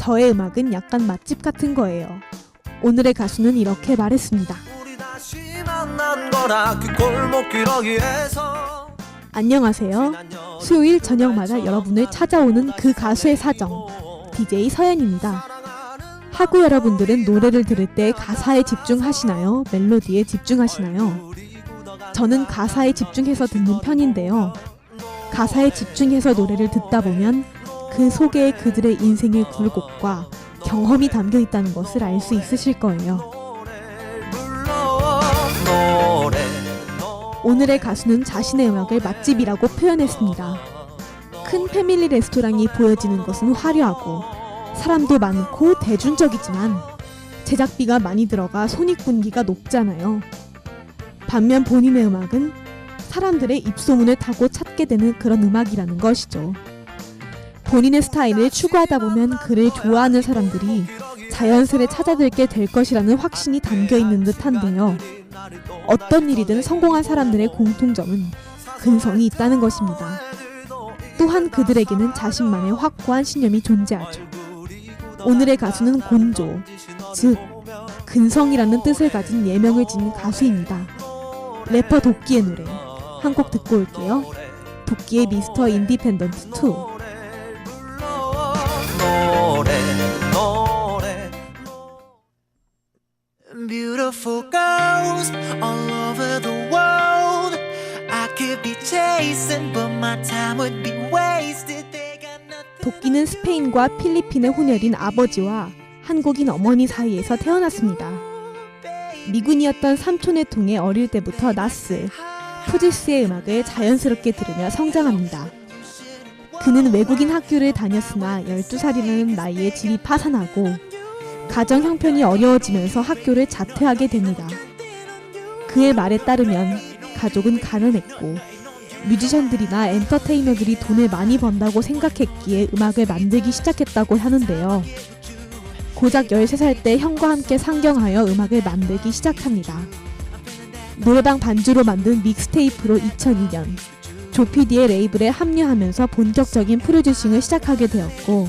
저의 음악은 약간 맛집 같은 거예요. 오늘의 가수는 이렇게 말했습니다. 안녕하세요. 수요일 저녁마다 여러분을 찾아오는 그 가수의 사정, DJ 서연입니다. 하고 여러분들은 노래를 들을 때 가사에 집중하시나요? 멜로디에 집중하시나요? 저는 가사에 집중해서 듣는 편인데요. 가사에 집중해서 노래를 듣다 보면 그 속에 그들의 인생의 굴곡과 경험이 담겨 있다는 것을 알 수 있으실 거예요. 오늘의 가수는 자신의 음악을 맛집이라고 표현했습니다. 큰 패밀리 레스토랑이 보여지는 것은 화려하고 사람도 많고 대중적이지만 제작비가 많이 들어가 손익분기가 높잖아요. 반면 본인의 음악은 사람들의 입소문을 타고 찾게 되는 그런 음악이라는 것이죠. 본인의 스타일을 추구하다 보면 그를 좋아하는 사람들이 자연스레 찾아들게 될 것이라는 확신이 담겨있는 듯한데요. 어떤 일이든 성공한 사람들의 공통점은 근성이 있다는 것입니다. 또한 그들에게는 자신만의 확고한 신념이 존재하죠. 오늘의 가수는 곤조, 즉 근성이라는 뜻을 가진 예명을 지닌 가수입니다. 래퍼 도끼의 노래 한 곡 듣고 올게요. 도끼의 미스터 인디펜던트 2. Beautiful girls all over the world. I could be chasing, but my time would be wasted. They got nothing. 도끼는 스페인과 필리핀의 혼혈인 아버지와 한국인 어머니 사이에서 태어났습니다. 미군이었던 삼촌을 통해 어릴 때부터 나스, 푸지스의 음악을 자연스럽게 들으며 성장합니다. 그는 외국인 학교를 다녔으나 12살이라는 나이에 집이 파산하고 가정 형편이 어려워지면서 학교를 자퇴하게 됩니다. 그의 말에 따르면 가족은 가난했고 뮤지션들이나 엔터테이너들이 돈을 많이 번다고 생각했기에 음악을 만들기 시작했다고 하는데요. 고작 13살 때 형과 함께 상경하여 음악을 만들기 시작합니다. 노래방 반주로 만든 믹스테이프로 2002년 조피디의 레이블에 합류하면서 본격적인 프로듀싱을 시작하게 되었고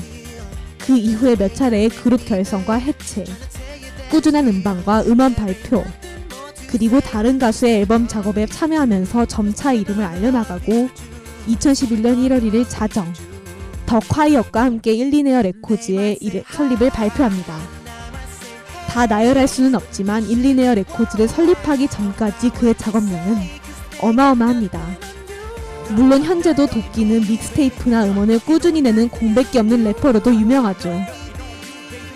그 이후에 몇 차례의 그룹 결성과 해체, 꾸준한 음반과 음원 발표, 그리고 다른 가수의 앨범 작업에 참여하면서 점차 이름을 알려나가고 2011년 1월 1일 자정, 더 콰이엇과 함께 일리네어 레코즈의 설립을 발표합니다. 다 나열할 수는 없지만 일리네어 레코즈를 설립하기 전까지 그의 작업량은 어마어마합니다. 물론 현재도 도끼는 믹스테이프나 음원을 꾸준히 내는 공백기 없는 래퍼로도 유명하죠.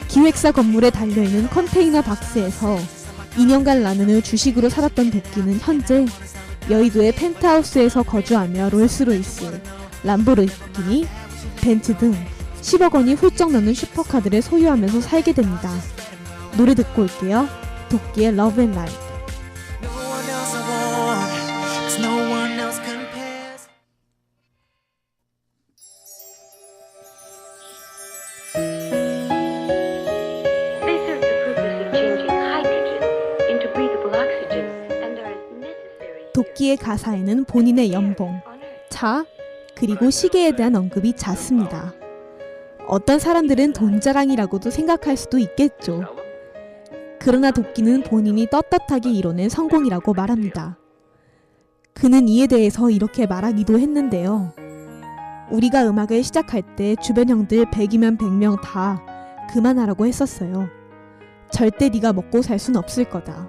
기획사 건물에 달려있는 컨테이너 박스에서 2년간 라면을 주식으로 살았던 도끼는 현재 여의도의 펜트하우스에서 거주하며 롤스로이스, 람보르기니, 벤츠 등 10억 원이 훌쩍 넘는 슈퍼카들을 소유하면서 살게 됩니다. 노래 듣고 올게요. 도끼의 Love and Life. No one else I want, 'cause no one else compares. They serve the purpose of changing hydrogen into breathable oxygen and are necessary. 도끼의 가사에는 본인의 연봉, 차, 그리고 시계에 대한 언급이 잦습니다. 어떤 사람들은 돈 자랑이라고도 생각할 수도 있겠죠. 그러나 도끼는 본인이 떳떳하게 이뤄낸 성공이라고 말합니다. 그는 이에 대해서 이렇게 말하기도 했는데요. 우리가 음악을 시작할 때 주변 형들 100이면 100명 다 그만하라고 했었어요. 절대 네가 먹고 살 순 없을 거다.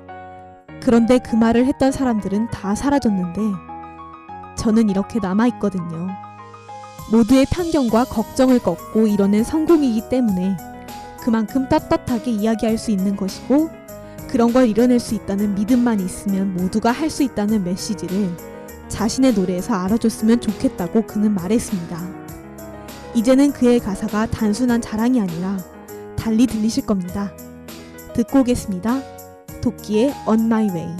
그런데 그 말을 했던 사람들은 다 사라졌는데 저는 이렇게 남아있거든요. 모두의 편견과 걱정을 꺾고 이뤄낸 성공이기 때문에 그만큼 떳떳하게 이야기할 수 있는 것이고 그런 걸 이뤄낼 수 있다는 믿음만 있으면 모두가 할 수 있다는 메시지를 자신의 노래에서 알아줬으면 좋겠다고 그는 말했습니다. 이제는 그의 가사가 단순한 자랑이 아니라 달리 들리실 겁니다. 듣고 오겠습니다. 도끼의 On My Way.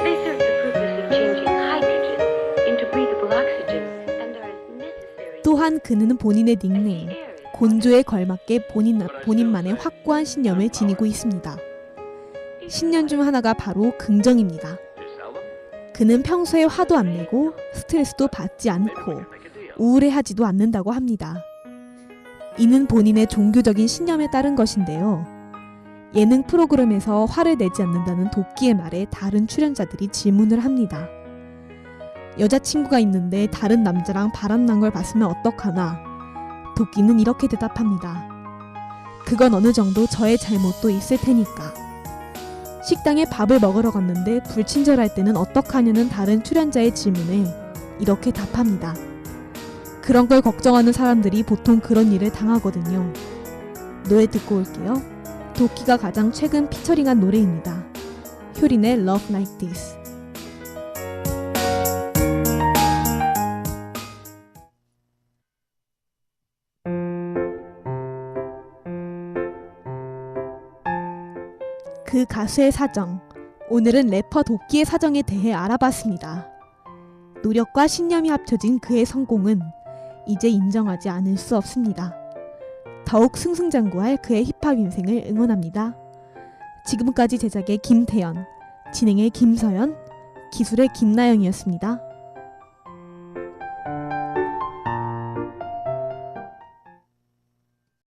They serve the purpose of changing hydrogen into breathable oxygen and are necessary. 또한 그는 본인의 닉네임 곤조에 걸맞게 본인만의 확고한 신념을 지니고 있습니다. 신념 중 하나가 바로 긍정입니다. 그는 평소에 화도 안 내고 스트레스도 받지 않고 우울해하지도 않는다고 합니다. 이는 본인의 종교적인 신념에 따른 것인데요. 예능 프로그램에서 화를 내지 않는다는 도끼의 말에 다른 출연자들이 질문을 합니다. 여자친구가 있는데 다른 남자랑 바람난 걸 봤으면 어떡하나? 도끼는 이렇게 대답합니다. 그건 어느 정도 저의 잘못도 있을 테니까. 식당에 밥을 먹으러 갔는데 불친절할 때는 어떡하냐는 다른 출연자의 질문에 이렇게 답합니다. 그런 걸 걱정하는 사람들이 보통 그런 일을 당하거든요. 노래 듣고 올게요. 도끼가 가장 최근 피처링한 노래입니다. 효린의 Love Like This. 그 가수의 사정, 오늘은 래퍼 도끼의 사정에 대해 알아봤습니다. 노력과 신념이 합쳐진 그의 성공은 이제 인정하지 않을 수 없습니다. 더욱 승승장구할 그의 힙합 인생을 응원합니다. 지금까지 제작의 김태연, 진행의 김서연, 기술의 김나영이었습니다.